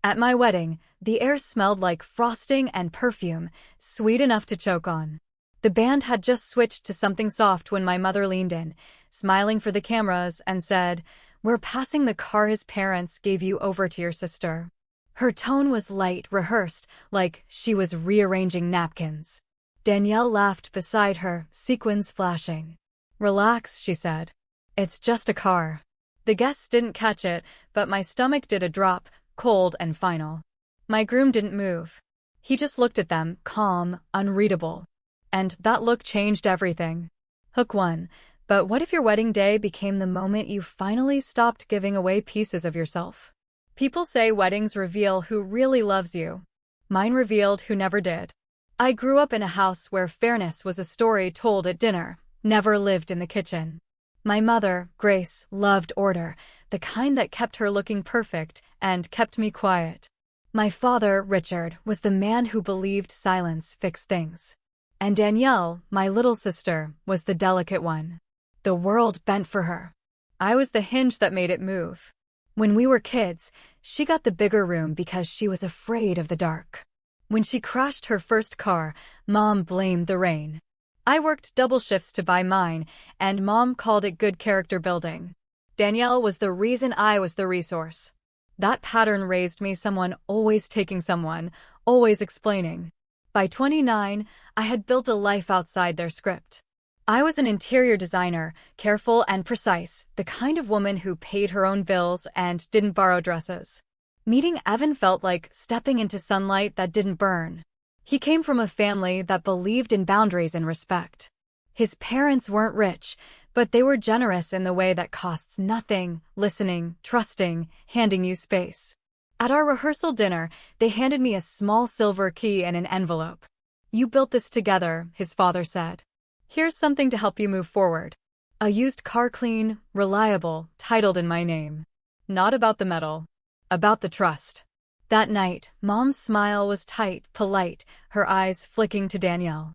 At my wedding, the air smelled like frosting and perfume, sweet enough to choke on. The band had just switched to something soft when my mother leaned in, smiling for the cameras, and said, "We're passing the car his parents gave you over to your sister." Her tone was light, rehearsed, like she was rearranging napkins. Danielle laughed beside her, sequins flashing. "Relax," she said. "It's just a car." The guests didn't catch it, but my stomach did a drop, cold and final. My groom didn't move. He just looked at them, calm, unreadable. And that look changed everything. Hook 1. But what if your wedding day became the moment you finally stopped giving away pieces of yourself? People say weddings reveal who really loves you. Mine revealed who never did. I grew up in a house where fairness was a story told at dinner, never lived in the kitchen. My mother, Grace, loved order, the kind that kept her looking perfect and kept me quiet. My father, Richard, was the man who believed silence fixed things. And Danielle, my little sister, was the delicate one. The world bent for her. I was the hinge that made it move. When we were kids, she got the bigger room because she was afraid of the dark. When she crashed her first car, Mom blamed the rain. I worked double shifts to buy mine, and Mom called it good character building. Danielle was the reason I was the resource. That pattern raised me someone always taking someone, always explaining. By 29, I had built a life outside their script. I was an interior designer, careful and precise, the kind of woman who paid her own bills and didn't borrow dresses. Meeting Evan felt like stepping into sunlight that didn't burn. He came from a family that believed in boundaries and respect. His parents weren't rich, but they were generous in the way that costs nothing: listening, trusting, handing you space. At our rehearsal dinner, they handed me a small silver key and an envelope. "You built this together," his father said. "Here's something to help you move forward." A used car, clean, reliable, titled in my name. Not about the metal. About the trust. That night, Mom's smile was tight, polite, her eyes flicking to Danielle.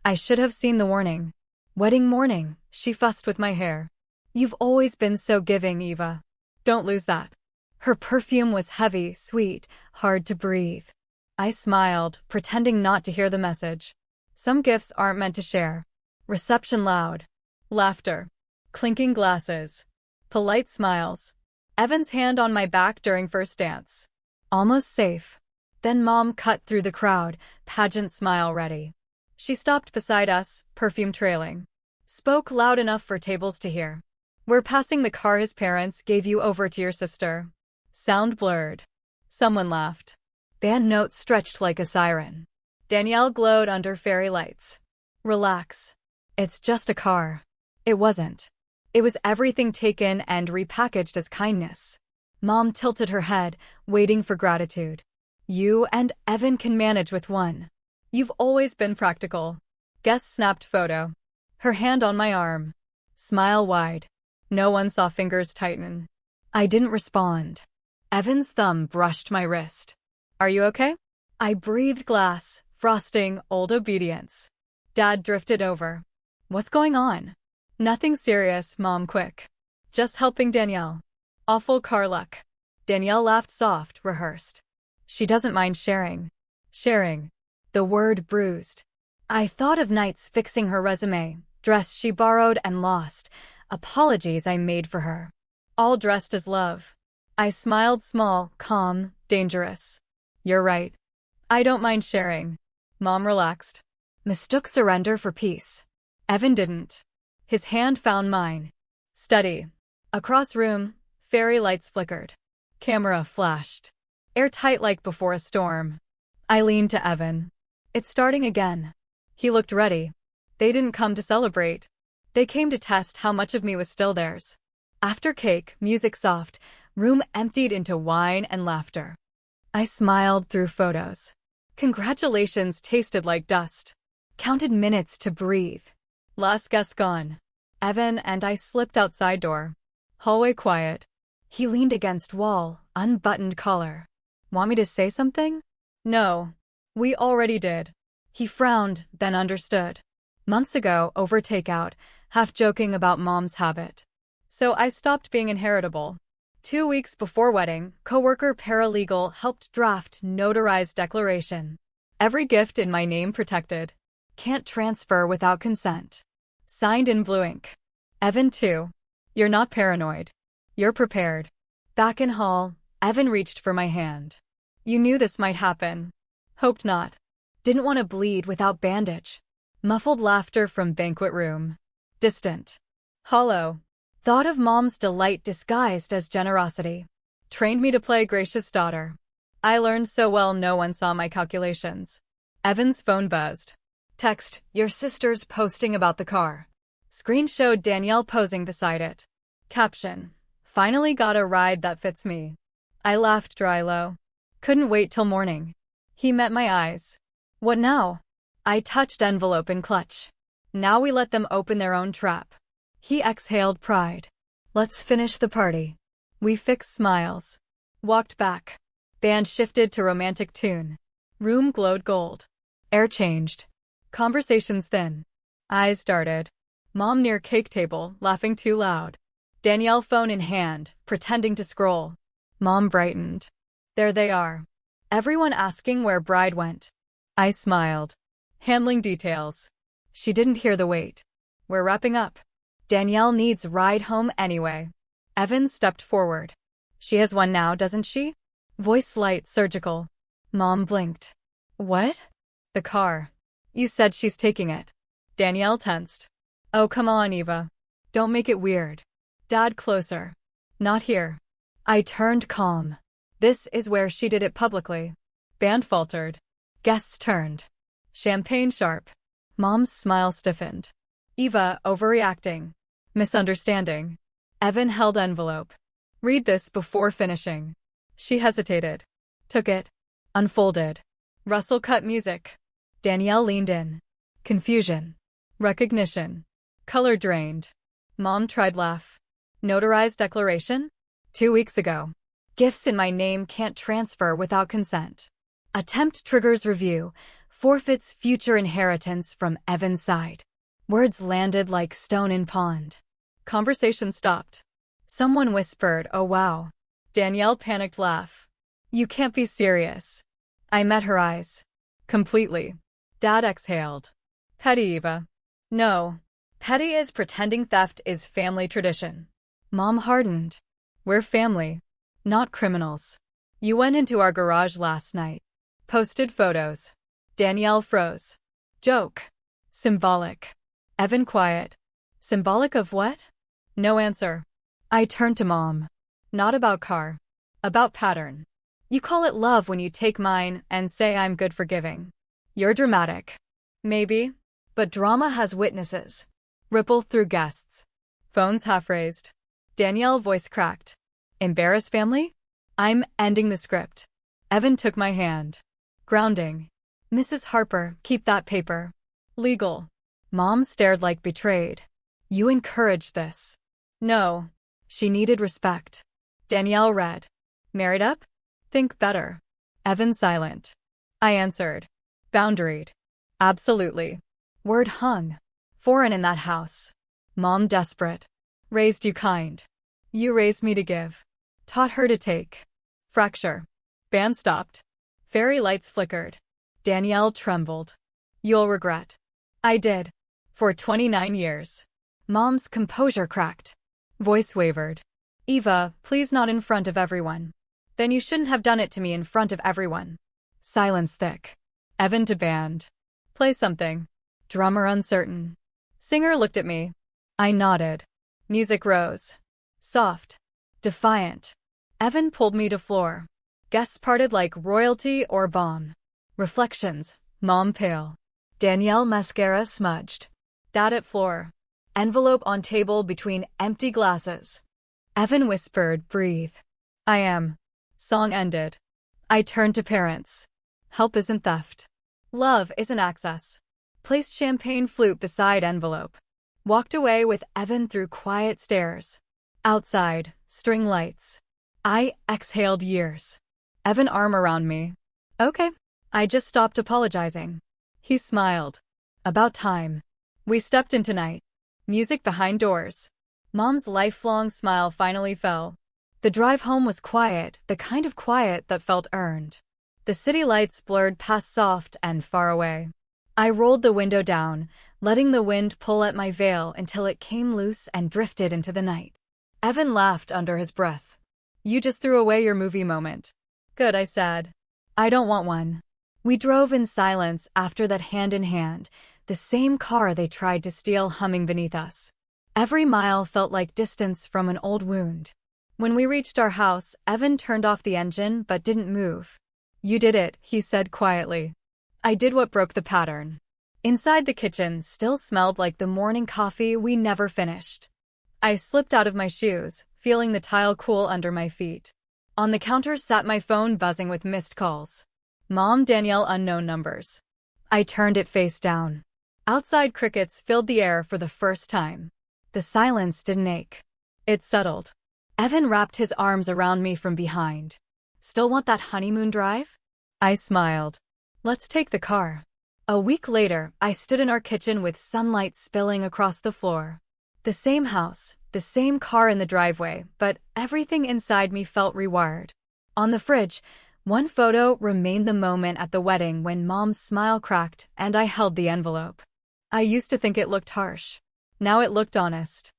I should have seen the warning. "Wedding morning," she fussed with my hair. "You've always been so giving, Eva. Don't lose that." Her perfume was heavy, sweet, hard to breathe. I smiled, pretending not to hear the message. Some gifts aren't meant to share. Reception loud. Laughter. Clinking glasses. Polite smiles. Evan's hand on my back during first dance. Almost safe. Then Mom cut through the crowd, pageant smile ready. She stopped beside us, perfume trailing. Spoke loud enough for tables to hear. "We're passing the car his parents gave you over to your sister." Sound blurred. Someone laughed. Band notes stretched like a siren. Danielle glowed under fairy lights. "Relax. It's just a car." It wasn't. It was everything taken and repackaged as kindness. Mom tilted her head, waiting for gratitude. "You and Evan can manage with one. You've always been practical." Guest snapped photo. Her hand on my arm. Smile wide. No one saw fingers tighten. I didn't respond. Evan's thumb brushed my wrist. "Are you okay?" I breathed glass, frosting, old obedience. Dad drifted over. "What's going on?" "Nothing serious, Mom, quick. Just helping Danielle." "Awful car luck." Danielle laughed soft, rehearsed. "She doesn't mind sharing." Sharing. The word bruised. I thought of nights fixing her resume, dress she borrowed and lost, apologies I made for her. All dressed as love. I smiled, small, calm, dangerous. "You're right. I don't mind sharing." Mom relaxed. Mistook surrender for peace. Evan didn't. His hand found mine. Steady. Across room, fairy lights flickered. Camera flashed. Airtight like before a storm. I leaned to Evan. "It's starting again." He looked ready. They didn't come to celebrate. They came to test how much of me was still theirs. After cake, music soft, room emptied into wine and laughter. I smiled through photos. Congratulations tasted like dust. Counted minutes to breathe. Last guest gone. Evan and I slipped outside door. Hallway quiet. He leaned against wall, unbuttoned collar. "Want me to say something?" "No. We already did." He frowned, then understood. Months ago, over takeout, half joking about Mom's habit. So I stopped being inheritable. 2 weeks before wedding, coworker paralegal helped draft notarized declaration. Every gift in my name protected. Can't transfer without consent. Signed in blue ink. Evan 2. You're not paranoid. You're prepared. Back in hall, Evan reached for my hand. You knew this might happen. Hoped not. Didn't want to bleed without bandage. Muffled laughter from banquet room. Distant. Hollow. Thought of mom's delight disguised as generosity. Trained me to play gracious daughter. I learned so well no one saw my calculations. Evan's phone buzzed. Text, your sister's posting about the car. Screen showed Danielle posing beside it. Caption, finally got a ride that fits me. I laughed dry low. Couldn't wait till morning. He met my eyes. What now? I touched envelope in clutch. Now we let them open their own trap. He exhaled pride. Let's finish the party. We fixed smiles. Walked back. Band shifted to romantic tune. Room glowed gold. Air changed. Conversations thin. Eyes darted. Mom near cake table, laughing too loud. Danielle phone in hand, pretending to scroll. Mom brightened. There they are. Everyone asking where bride went. I smiled. Handling details. She didn't hear the wait. We're wrapping up. Danielle needs ride home anyway. Evan stepped forward. She has one now, doesn't she? Voice light, surgical. Mom blinked. What? The car. You said she's taking it. Danielle tensed. Oh, come on, Eva. Don't make it weird. Dad, closer. Not here. I turned calm. This is where she did it publicly. Band faltered. Guests turned. Champagne sharp. Mom's smile stiffened. Eva, overreacting. Misunderstanding. Evan held envelope. Read this before finishing. She hesitated. Took it. Unfolded. Russell cut music. Danielle leaned in. Confusion. Recognition. Color drained. Mom tried laugh. Notarized declaration? 2 weeks ago. Gifts in my name can't transfer without consent. Attempt triggers review. Forfeits future inheritance from Evan's side. Words landed like stone in pond. Conversation stopped. Someone whispered, oh wow. Danielle panicked laugh. You can't be serious. I met her eyes. Completely. Dad exhaled. Petty, Eva. No. Petty is pretending theft is family tradition. Mom hardened. We're family. Not criminals. You went into our garage last night. Posted photos. Danielle froze. Joke. Symbolic. Evan quiet. Symbolic of what? No answer. I turned to Mom. Not about car. About pattern. You call it love when you take mine and say I'm good for giving. You're dramatic. Maybe. But drama has witnesses. Ripple through guests. Phones half raised. Danielle voice cracked. Embarrass family? I'm ending the script. Evan took my hand. Grounding. Mrs. Harper, keep that paper. Legal. Mom stared like betrayed. You encouraged this. No. She needed respect. Danielle read. Married up? Think better. Evan silent. I answered. Boundaried. Absolutely. Word hung. Foreign in that house. Mom desperate. Raised you kind. You raised me to give. Taught her to take. Fracture. Band stopped. Fairy lights flickered. Danielle trembled. You'll regret. I did. For 29 years. Mom's composure cracked. Voice wavered. Eva, please not in front of everyone. Then you shouldn't have done it to me in front of everyone. Silence thick. Evan to band. Play something. Drummer uncertain. Singer looked at me. I nodded. Music rose. Soft. Defiant. Evan pulled me to floor. Guests parted like royalty or bomb. Reflections. Mom pale. Danielle mascara smudged. Dad at floor. Envelope on table between empty glasses. Evan whispered, breathe. I am. Song ended. I turned to parents. Help isn't theft. Love isn't access. Placed champagne flute beside envelope. Walked away with Evan through quiet stairs. Outside, string lights. I exhaled years. Evan arm around me. Okay. I just stopped apologizing. He smiled. About time. We stepped into night. Music behind doors. Mom's lifelong smile finally fell. The drive home was quiet, the kind of quiet that felt earned. The city lights blurred past soft and far away. I rolled the window down, letting the wind pull at my veil until it came loose and drifted into the night. Evan laughed under his breath. "You just threw away your movie moment." "Good," I said. "I don't want one." We drove in silence after that, hand in hand, the same car they tried to steal humming beneath us. Every mile felt like distance from an old wound. When we reached our house, Evan turned off the engine but didn't move. "You did it," he said quietly. I did what broke the pattern. Inside the kitchen still smelled like the morning coffee we never finished. I slipped out of my shoes, feeling the tile cool under my feet. On the counter sat my phone buzzing with missed calls. Mom, Danielle, unknown numbers. I turned it face down. Outside, crickets filled the air for the first time. The silence didn't ache. It settled. Evan wrapped his arms around me from behind. "Still want that honeymoon drive?" I smiled. "Let's take the car." A week later, I stood in our kitchen with sunlight spilling across the floor. The same house, the same car in the driveway, but everything inside me felt rewired. On the fridge, one photo remained, the moment at the wedding when Mom's smile cracked and I held the envelope. I used to think it looked harsh. Now it looked honest.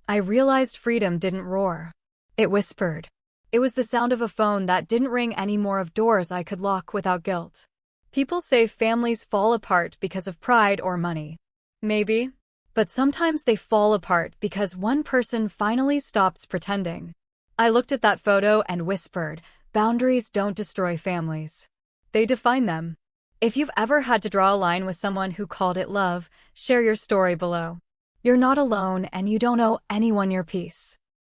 I realized freedom didn't roar. It whispered. It was the sound of a phone that didn't ring anymore, of doors I could lock without guilt. People say families fall apart because of pride or money. Maybe. But sometimes they fall apart because one person finally stops pretending. I looked at that photo and whispered, boundaries don't destroy families. They define them. If you've ever had to draw a line with someone who called it love, share your story below. You're not alone and you don't owe anyone your peace.